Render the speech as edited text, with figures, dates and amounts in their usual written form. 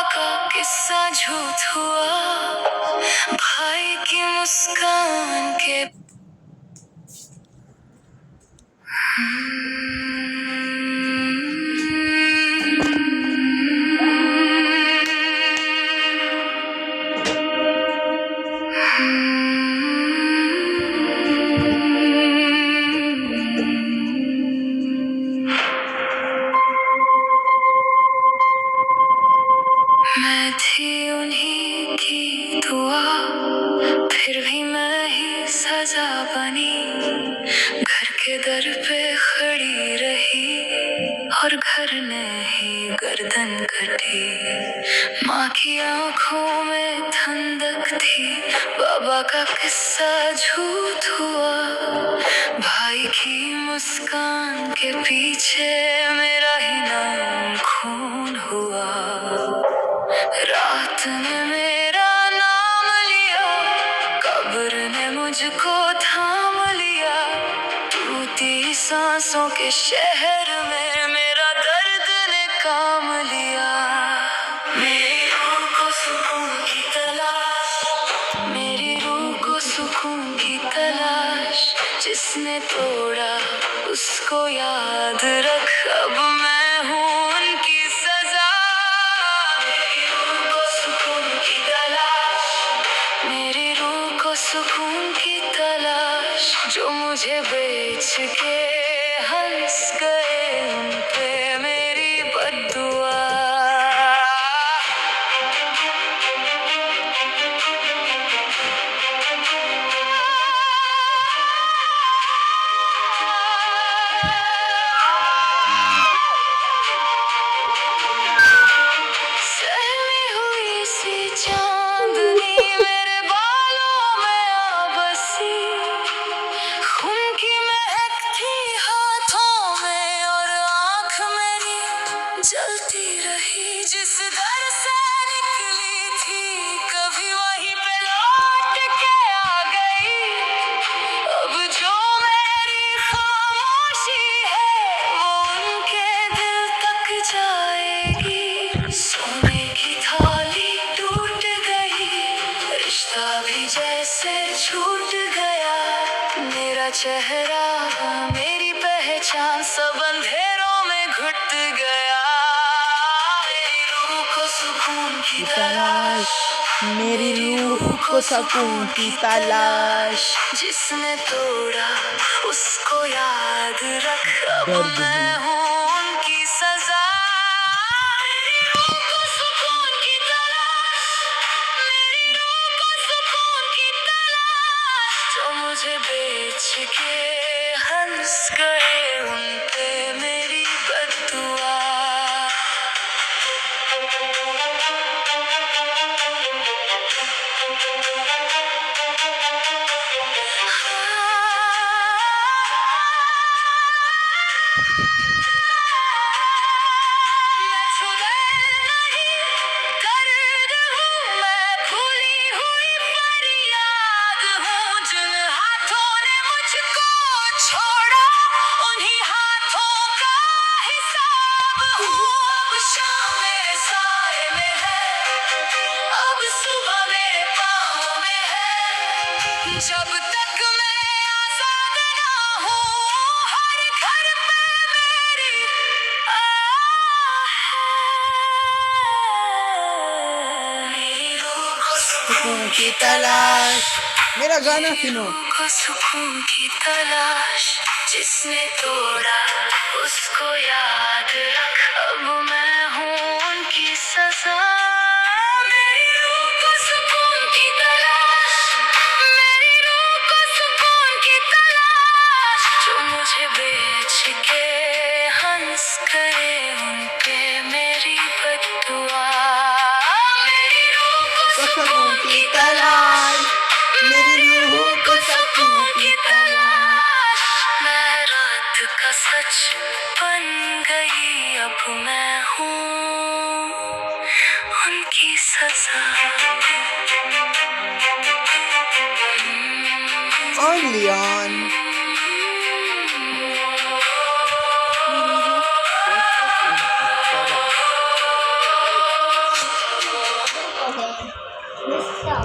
का किस्सा झूठ हुआ, भाई की मुस्कान के मैं थी उन्हीं की दुआ, फिर भी मैं ही सजा बनी। घर के दर पे खड़ी रही और घर ने ही गर्दन कटी। माँ की आंखों में ठंडक थी, बाबा का किस्सा झूठ हुआ। भाई की मुस्कान के पीछे मेरा ही नाम खून हुआ। रात ने मेरा नाम लिया, कब्र ने मुझको थाम लिया। टूटी सांसों के शहर में मेरा दर्द ने काम लिया। मेरी रूह को सुकून की तलाश, मेरी रूह को सुकून की तलाश। जिसने तोड़ा उसको याद रख, अब मैं हूँ उनकी सजा। मेरी रूह को सुकून की तलाश, मेरी रूह को सुकून की तलाश। जो मुझे बेच के हंस गए, उन पे मेरी बद्दुआ। सहमी हुई सी चांदनी मेरे बालों में आ बसी। खून की महक थी हाथों में और आँख मेरी जलती रही। जिस दर से निकली थी कभी वहीं पे लौट के आ गई। अब जो मेरी खामोशी है वो उनके दिल तक जाएगी। सोने की थाली टूट गई, रिश्ता भी जैसे छूट गया। मेरा चेहरा, मेरी पहचान सब अंधेरों में घुट गया। मेरी रूह को सुकून की तलाश, मेरी रूह को सुकून की तलाश। जिसने तोड़ा उसको याद रख, अब मैं हूँ उनकी सजा। मेरी रूह को सुकून की तलाश, मेरी रूह को सुकून की तलाश। जो मुझे बेच के हंस गए, उन पे मेरी बद्दुआ। मैं छुड़ैल नहीं, दर्द हूँ मैं, भूली हुई फरियाद हूँ। जिन हाथों ने मुझको छोड़ा, उन्हीं हाथों का हिसाब हूँ। अब शाम मेरे साए में है, अब सुबह मेरे पाँव में है। जब तक मैं आजाद ना हूँ, हर घर पे मेरी मेरी रूह को सुकून की तलाश। मेरा गाना सुनो। को सुकून की तलाश। जिसने तोड़ा उसको याद रख, अब मैं हूँ उनकी सजा। मेरी रूह को सुकून की तलाश, मेरी रूह को सुकून की तलाश। जो मुझे बेच के हंस गए, उन पे मेरी बद्दुआ। मेरी रूह को सुकून की तलाश, मेरी रूह को सुकून की तलाश। मैं रात का सच बन गई, अब मैं हूँ उनकी सजा। Only on Nisha